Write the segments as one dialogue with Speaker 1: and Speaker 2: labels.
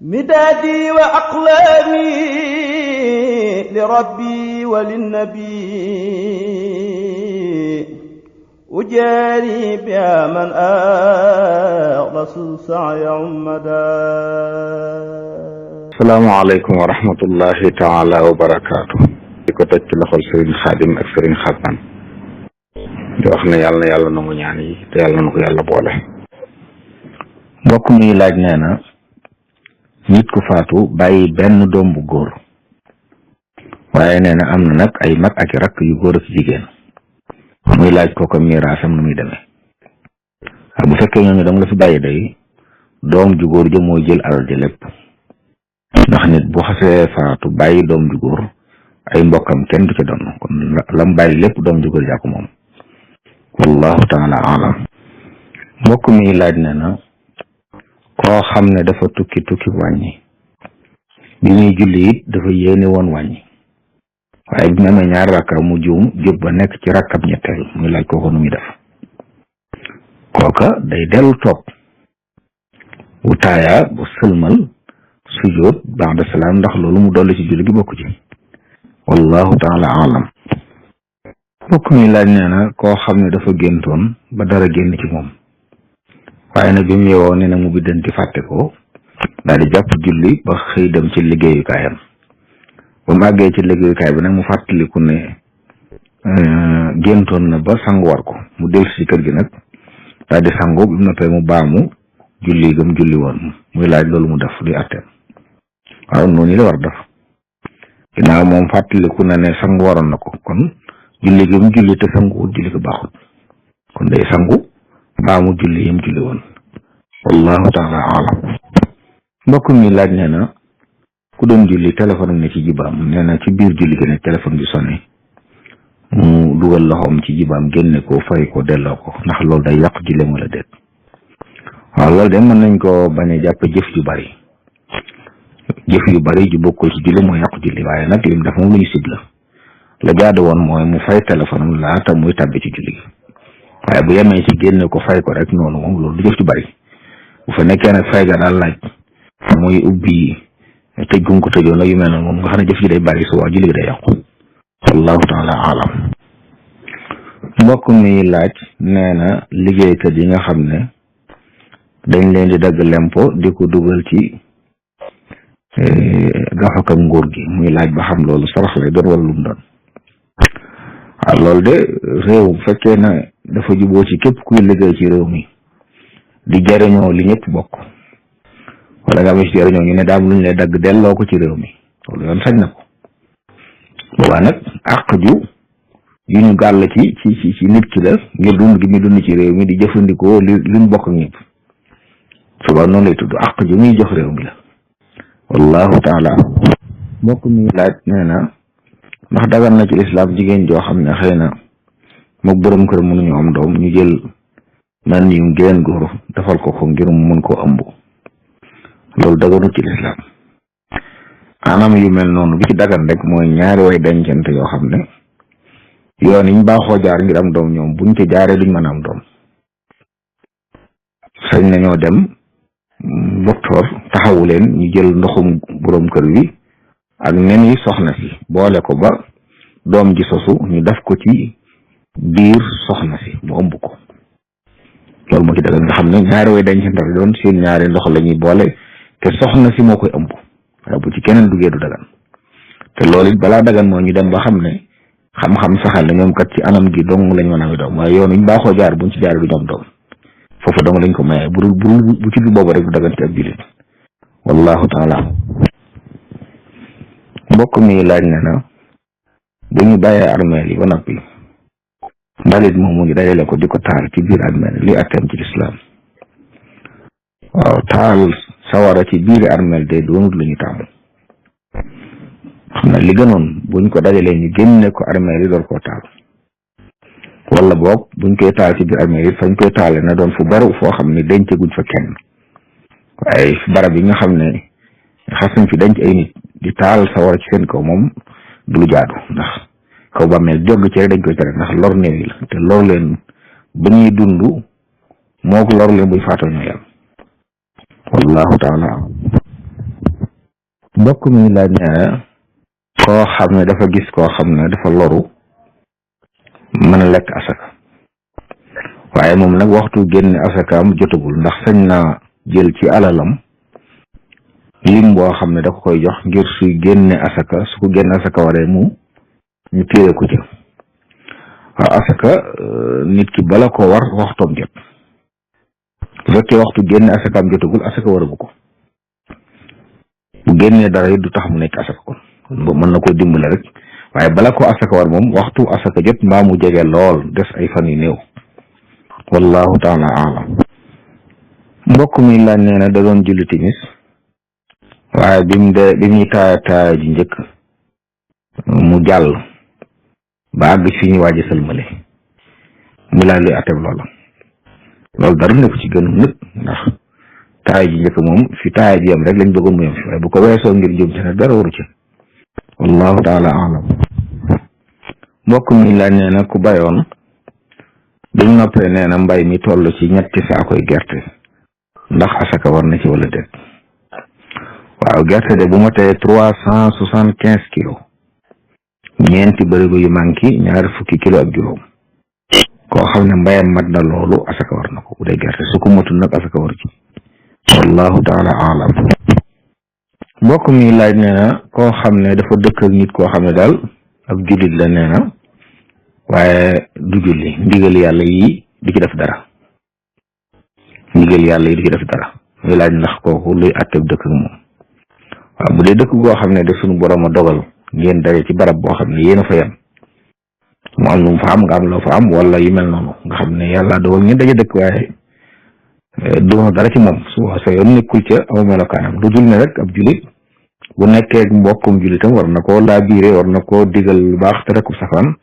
Speaker 1: مدادي وأقلامي لربي وللنبي أجاري بها من أغلس السعي عمدا.
Speaker 2: السلام عليكم ورحمة الله تعالى وبركاته. di ko teg ci loxol Serigne Khadim ak Serigne Xaban di wax ne yàlla nangu ñaan yi te yàlla na ko yàlla boole. mbokk mi laaj nee na nit ku faatu bàyyi benn doom bu góor waaye nee na am na nag ay mag ak rakk yu góor ak jigéen muy laaj kooku miraasam nu muy demee. bu fekkee ñooñu dama la fi bàyyi day doom ju góor ja mooy jël alal ji lépp ndax nit bu xasee faatu bàyyi doom ju góor ay mbokkam kenn du ca doon kon lam bàyyi lépp doom ju góor jaa ko moom wallahu taala alam. mbokk mi laaj nee na koo xam ne dafa tukki wàññi bi muy julli it dafa yéene woon wàññi waaye bi mu amee ñaari rakka mu juum jóg ba nekk ci rakkab ñetteel muy laaj kooku nu muy def. kooka day dellu toog bu taaya bu sëlmal sujjóot ba'da salaam ndax loolu mu dolli ci julli gi bokku ci wallahu taala alam. mbokk mi laaj nee na koo xam ne dafa géntoon ba dara génn ci moom waaye nag bi mu yeewoo nee na mu biddanti fàtte ko daal di jàpp julli ba xëy dem ci liggéeyukaayam ba mu àggee ci liggéeyukaay bi nag mu fàttaliku ne géntoon na ba sangu war ko mu dellu si kër gi nag daal di sangu bi mu noppee mu baamu julli gam julli woon muy laaj loolu mu def luy atteem. waaw noonu la war def ginnaaw moom fàttaliku na ne sangu waroon na ko kon julli gam julli te sangu julli ko baaxut kon day sangu baamu julli yam julli woon wallahu taala alam. mbokk mi laaj nee na ku doon julli téléphone am ne ci jibaam nee na ci biir julli gi ne téléphone bi sonné mu dugal loxoom ci jibaam génne ko fay ko delloo ko ndax loolu day yàq julli wala déet. waaw loolu de mën nañ ko bañ a jàpp jëf yu bari ju bokkul ci julli mooy yàqu julli waaye nag lim def moom lu ñu sib la jaadu woon mooy mu fay téléphone am laata muy tàbbi ci julli gi waaye bu yemee ci génne ko fay ko rek noonu moom loolu du jëf ju bari bu fa nekkee nag fay ga daal laaj muy ubbi tëj gu ko tëjoon la yu mel noonu moom nga xam ne jëf ji day bari su waa julli gi day yàqu wallahu taala alam. mbokk mi laaj nee na liggéeykat yi nga xam ne dañ leen di dagg lempo di ko dugal ci gafakam nguur gi muy laaj ba xam loolu sarax lay doon wala lu mu doon. waaw loolu de réew bu fekkee na dafa juboo ci képp kuy liggéey ci réew mi di jariñoo li ñëpp bokk wala nga am ci jariñoo ñu ne daam luñ lay dagg delloo ko ci réew mi loolu yoon sañ na ko boobaa nag àq ju ñu gàll ci nit ki la ngir dund gi muy dund ci réew mi di jëfandikoo liñ bokk ak ñëpp suba noonu lay tudd àq ju muy jox réew mi la wallahu taala. mbokk mi laaj nee na ndax dagan na ci lislaam jigéen joo xam ne xëy na mook borom kër mënuñu am doom ñu jël man yu ngeen góor defal ko ngir mu mën koo ëmb loolu daganut ci lislaam. anam yu mel noonu bi ci dagan rek mooy ñaari way dencante yoo xam ne yoon yiñ baaxoo jaar ngir am doom ñoom buñ ci jaaree duñ mën a am doom sañ nañoo dem docteur taxawu leen ñu jël ndoxum borom kër wi ak nen yi soxna si boole ko ba doom ji sosu ñu def ko ci biir soxna si mu ëmb ko loolu moo ci dagal nga xam ne ñaari way dañ ci ndax doon seen ñaari ndox la ñuy boole te soxna si moo koy ëmb waaye bu ci keneen duggee du dagan te loolu it balaa dagan moo ñu dem ba xam ne xam-xam saxal na ñoom kat ci anam gi dong lañ mën a am doom waaye yoon ñu baaxoo jaar buñ ci jaaree du ñu am doom foofu dong lañ ko mayee bu ci du boobu rek du dagan ci ab jullit wallahu taala. mbokk mi laaj ne na bu ñu bàyyee armeel yi ba noppi mbalit moomu ñu dajale ko di ko taal ci biir armeel li atteem ci lislaam. waaw taal sawara ci biir armeel de doonut lu ñu taamu xam na li gënoon buñ ko dajalee ñu génne ko armeel yi door koo taal wala boog buñ koy taal ci biir armeel yi fañ koy taale na doon fu bari foo xam ne dencaguñ fa kenn waaye barab yi nga xam ne xas nañ fi denc ay nit di taal sawara ci seen kaw moom du lu jaadu ndax kaw bàmmeel jogg ci rek dañ koy tere ndax lor néew yi la te lor leen ba ñuy dund moo ko lor leen buy faatoo ñoo yàlla wallahu taala. mbokk mi laaj ne koo xam ne dafa gis koo xam ne dafa loru mën a lekk asaka waaye moom nag waxtu génne asakaam jotagul ndax sañ naa jël ci alalam lim boo xam ne da ko koy jox ngir suy génne asaka su ko génne asaka waree ñu téere ko ca waaw asaka nit ki bala ko war waxtoom jot bu fekkee waxtu génne asakaam jotagul asaka waragu ko bu génnee dara it du tax mu nekk asaka kon mën na ko dimbale rek waaye bala ko asaka war moom waxtu asaka jot mbaa mu jege lool des ay fan yu néew wallahu taala alam mbokk mi laaj nee na da doon julli timis waaye bi muy taaya ji njëkk mu jàll ba àgg fi ñu waaji sëlmale mu laaj luy ateb loola loolu dara nekk ci gënu nit ndax taaya ji njëkk moom fi taaya ji yam rek lañ bëggoon mu yam fi waaye bu ko weesoo ngir jëm ci nag dara waru ci wallahu taala alam mbokk mi laaj nee na ku bayoon bi mu noppee nee na mbay mi toll ci ñetti saakoy gerte ndax asaka war na ci wala déet waaw gerte de bu ma tee 375 kilos ñeenti bërigo yu manki ñaari fukki kilo ak juróom koo xam ne mbayam mat na loolu asaka war na ko bu dee gerte su ko matul nag asaka war ci wallahu taala alam mbokk mi laaj nee na koo xam ne dafa dëkk ak nit koo xam ne daal ak jullit la nee na waaye du julli ndigal yàlla yi di ci def dara ndigal yàlla yi di ci def dara muy laaj ndax kooku luy atteb dëkk ak moom waaw bu dee dëkk goo xam ne de suñu borom a dogal ngeen daje ci barab boo xam ne yéen a fa yem mu am lu mu fa am nga am loo fa am wala yu mel noonu nga xam ne yàlla dogal ngeen daje dëkk waaye doona dara ci moom su sa yoon nekkul ca aw melokaanam lu dul ne rek ab julit bu nekkee mbokkum julitam war na koo laa biire war na koo digal lu baax te rekub safaan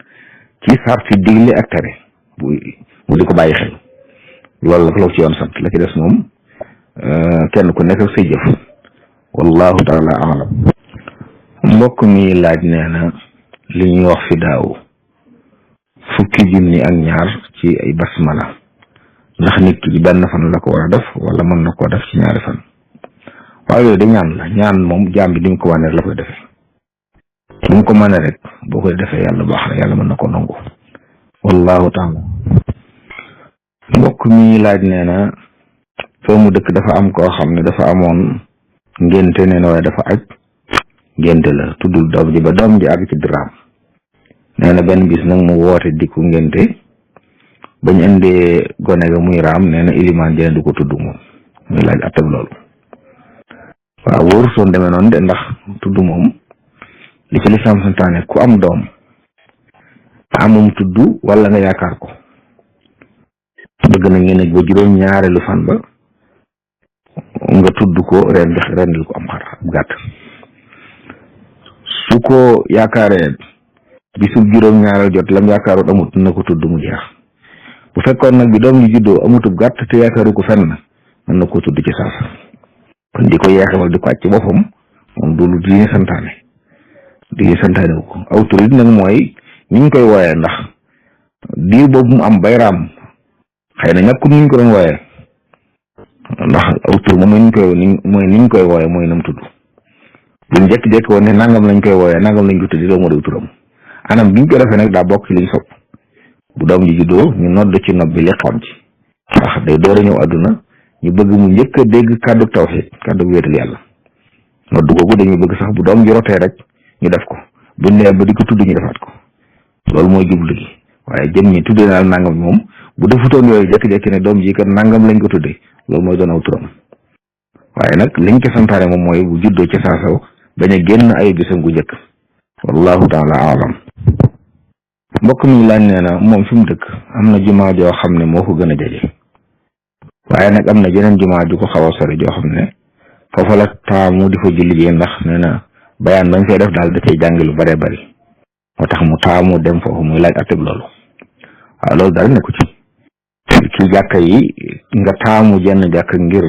Speaker 2: ci sarti digle ak tere mu di ko bàyyi xel loolu la ci yoon sant la ci des moom kenn ku nekk say jëf wallahu taala alam mbokk mi laaj nee na li ñuy wax fi daaw fukki junni ak ñaar ci ay basmala ndax nit ki benn fan la ko war a def wala mën na koo def ci ñaari fan waaw yooyu de ñaan la ñaan moom jaam bi ni mu ko wane la koy defee ni mu ko mane rek boo koy defee yàlla baax na yàlla mën na ko nangu wallahu taala mbokk mi laaj nee na foo mu dëkk dafa am koo xam ne dafa amoon ngénte nee na waaye dafa aj ngénte la tuddul doom ji ba doom ji àgg ci diraam nee na benn bis nag mu woote dikku ngénte bañ indee gone ga muy raam nee na ilimaan jene du ko tudd moom muy laaj attab loolu waaw wóoru soon demee noonu de ndax tudd moom li ci lislaam santaane ku am doom amum tudd wala nga yaakaar ko bëgg na ngeen ba juróom ñaareelu fan ba nga tudd ko rendil ko am xar ab gàtt su ko yaakaaree bisub juróom ñaareel jot lam yaakaaroon amut na ko tudd mu jeex bu fekkoon nag bi doom yi juddoo amutub gàtt te yaakaaru ko fenn mën na ko tudd ci saas kon di ko yeexe wala di ko àcc boppam moom du lu diine santaane wu ko aw tur it nag mooy ni ñu koy wooyee ndax diir boobu mu am bay raam xëy na ñàkkul ni ñu ko doon wooyee ndax aw tur moom mooy ni ñu koy wooyee mooy nam tudd buñ jekki-jekki woon ne nangam lañ koy wooyee nangam lañ ko tuddi loolu moo di turam anam biñ ko defee nag daa bokk ci liñ sopp bu doom ji juddoo ñu nodd ci nopp bi li xam ci ndax day door a ñëw àdduna ñu bëgg mu njëkk a dégg kàddu tawhid kàddu wéetal yàlla nodd googu dañuy bëgg sax bu doom ji rotee rek ñu def ko buñ nee ba di ko tudd ñu defaat ko loolu mooy jublu gi waaye jëm ñi tuddee naal nangam moom bu defutoon yooyu jekki-jekki ne doom ji kat nangam lañ ko tuddee loolu mooy doon aw turam waaye nag liñ ko santaane moom mooy bu juddoo ci saasaw bañ a génn ay bisam gu njëkk wallahu taala alam mbokk mi laaj nee na moom fi mu dëkk am na jumaa joo xam ne moo ko gën a jege waaye nag am na jeneen jumaa ju ko xaw a sori joo xam ne foofa la taamu di fa julli ji ndax nee na bayaan bañ fay def daal da cay jàng lu bare bari moo tax mu taamu dem foofu muy laaj atteb loolu waaw loolu dara nekku ci ci jàkka yi nga taamu jenn jàkka ngir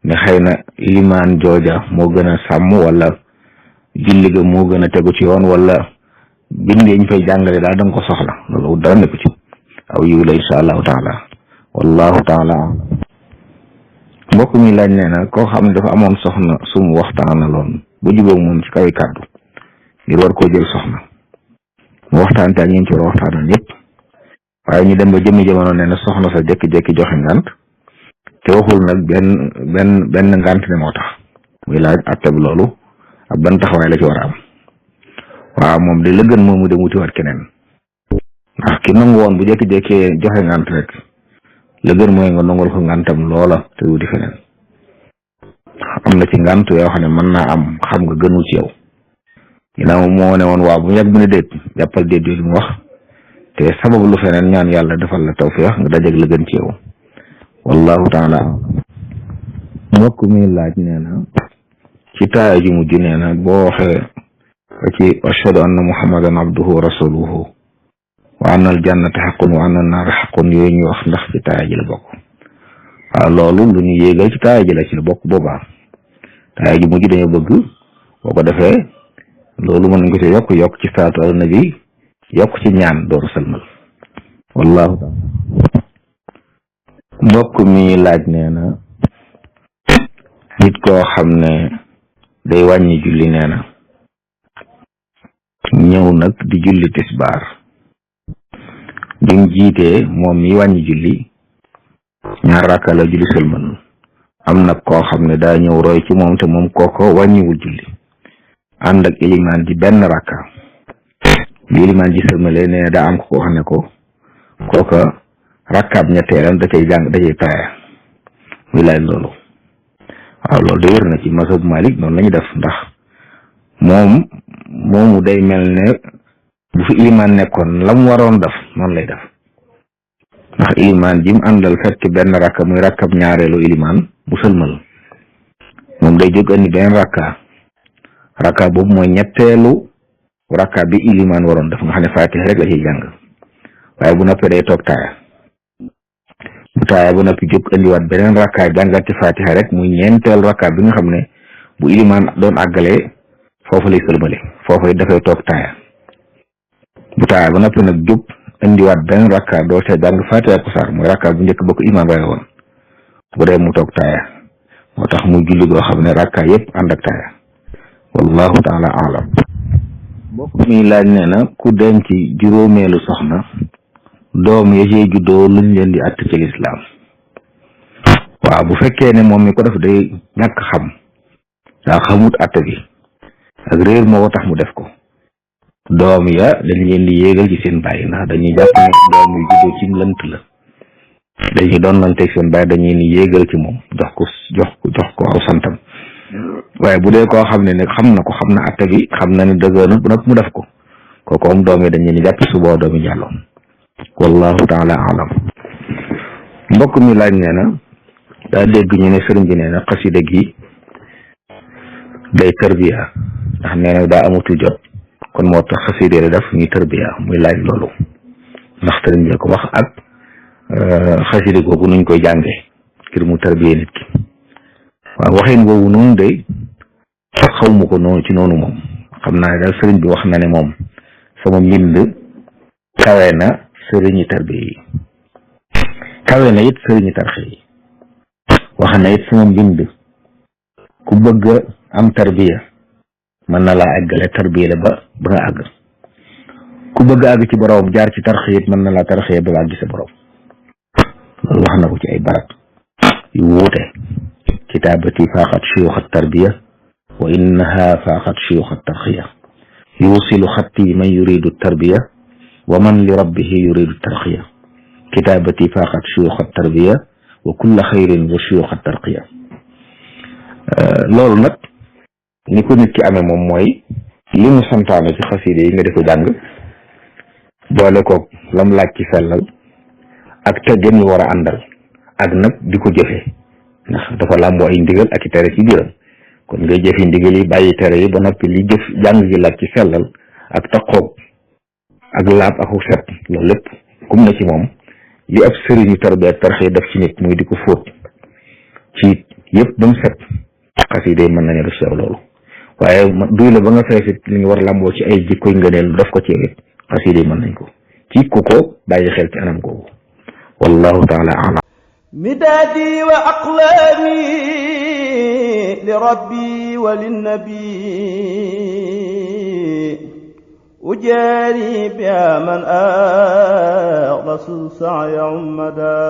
Speaker 2: ne xëy na limaan jooja moo gën a sàmm wala julli ga moo gën a tegu ci yoon wala bind yi ñu fay jàngale daal da nga ko soxla loolu dara nekku ci aw yiw la insha allahu taala wallahu taala mbokk mi laaj nee na koo xam ne dafa amoon soxna sumu waxtaanaloon bu jubóog moom ci kawi kàddu ngir war koo jël soxna mu waxtaan te ak ñi ci war a waxtaanal ñëpp waaye ñu dem ba jëmmi jamono nee na soxna sa jékki-jékki joxe ngant te waxul nag benn ngant ne moo tax muy laaj atteb loolu ak ban taxawaay la ci war a am. waaw moom de la gën moom mu dem wutiwaat keneen ndax ki nangu woon bu jékki-jékkee joxe ngant rek la gën mooy nga nangul ko ngantam loola te wuti feneen. am na ci ngant yoo xam ne mën naa am xam nga gënul ci yow ginnaaw moo ne woon waaw bu mu yàgg bu ne déet jàppal déet yooyu mu wax te sababu lu feneen ñaan yàlla defal la tawfeex nga dajeeg la gën ci yow wallahu taala. mbokk mi laaj nee na ci taaya ji mujj nee na boo waxee ci ashhadu anna muhammadan abduhu wa rasuluhu wa anna al jannata xaqun wa anna an naara xaqun yooyu ñuy wax ndax ci taaya ji la bokk. waaw loolu lu ñu yéegal ci taaya ji la ci la bokk boobaa taaya ji mujj dañoo bëgg boo ko defee loolu mën nañ ko ci yokk ci salaatu ala nabi yokk ci ñaan door salmal wallahu taala. mbokk mi laaj nee na nit koo xam ne day wàññi julli nee na ñëw nag di julli tisbaar bimu jiitee moom mi wàññi julli ñaar rakka la julli sëlmal am nag koo xam ne daa ñëw roy ci moom te moom kooko wàññiwul julli ànd ak ilimaan ji benn rakka bi ilimaan ji sëlmalee nee daa am ko xam ne ko kooka rakkaab ñetteelam da cay taaya muy laaj loolu. waaw loolu de wér na ci mazhab Malik noonu la ñu def ndax moomu day mel ne bu fi ilimaan nekkoon la mu waroon def noonu lay def ndax ilimaan ji mu àndal fekk benn rakka muy rakkab ñaareelu ilimaan mu sëlmal moom day jóg andi benn rakka boobu mooy ñetteelu rakka bi ilimaan waroon def nga xam ne Faatiha rek la ciy jàng waaye bu noppee day toog taaya bu taaya bu noppi jóg andiwaat beneen rakka jàngat ci Faatiha rek muy ñeenteel rakka bi nga xam ne bu ilimaan doon àggalee foofu lay sëlmale foofu dafay toog taaya bu taaya ba noppi nag jóg indiwaat benn rakka doo ca jàng Faatiha ko saar mooy rakka bu njëkk ba ko imaam bàyyi woon bu dee mu toog taaya moo tax muy julli goo xam ne rakka yëpp ànd ak taaya wallahu taala alam. mbokk mi laaj nee na ku denc juróomeelu soxna doom ya cee juddoo luñ leen di att ci lislaam. waaw bu fekkee ne moom mi ko def day ñàkk xam daa xamut att bi ak réer moo ko tax mu def ko doom ya dañ leen di yéegal ci seen bàyyi ndax dañuy jàpp ne doom yu juddoo ci lënt la dañuy doon lanteeg seen bàyyi dañuy ni yéegal ci moom jox ko aw santam waaye bu dee koo xam ne nag xam na atte bi xam na ne dëgg na bu nag mu def ko kooku am doom yi dañ leen di jàpp su boo doomi jàlloon wallahu taala alam. mbokk mi laaj nee na daa dégg ñu ne sëriñ bi nee na xasida gi day tarbiya ndax nee na daa amatul jot kon moo tax xasida def ñuy tarbiya muy laaj loolu ndax sëriñ bi ko wax ak xasida googu nuñ koy jànge ngir mu tarbiya nit ki. waaw waxin boobu noonu day xawma ko noonu ci noonu moom xam naa daal sëriñ bi wax na ne moom sama mbind kawe na sëriñi tarbiya yi kawe na it sëriñi tarxe yi wax na it sama mbind ku bëgg am tarbiya mën na laa àggale tarbiya la ba nga àgg ku bëgg àgg ci borom jaar ci tarxe it mën na laa tarxe ba nga àgg sa borom loolu wax na ko ci ay barab yu wuute kitaabati faaxat shuyuux at-tarbiya wa innaha faaxat shuyuux at-tarxiya yuusilu xatti man yuridu at-tarbiya wa man li rabbihi yuridu at-tarxiya kitaabati faaxat shuyuux at-tarbiya wa kulla xayrin wa shuyuux at-tarxiya. loolu nag ni ko nit ki amee moom mooy li mu santaane ci xasida yi nga di ko jàng boole ko lam laaj ci sellal ak teggin yu war a àndal ak nag di ko jëfe ndax dafa làmboo ay ndigal ak i tere ci biiram kon ngay jëfi ndigal yi bàyyi tere yi ba noppi li jëf jàng gi laaj ci sellal ak taqoog ak laab ak set loolu lépp kum na ci moom li ab sëriñu tarbiya ak tarxiya def ci nit muy di ko fóot ci yëpp ba mu set xasida yi mën nañu def sew loolu waaye duy la ba nga feesit li nga war a làmboo ci ay jikkoy ngëneel daf ko ci it xasida yi mën nañ ko ci ku ko bàyyi xel ci anam googu wallahu taala alam.
Speaker 1: مدادي وأقلامي لربي وللنبي أجاري بها من أخلص السعي عمدا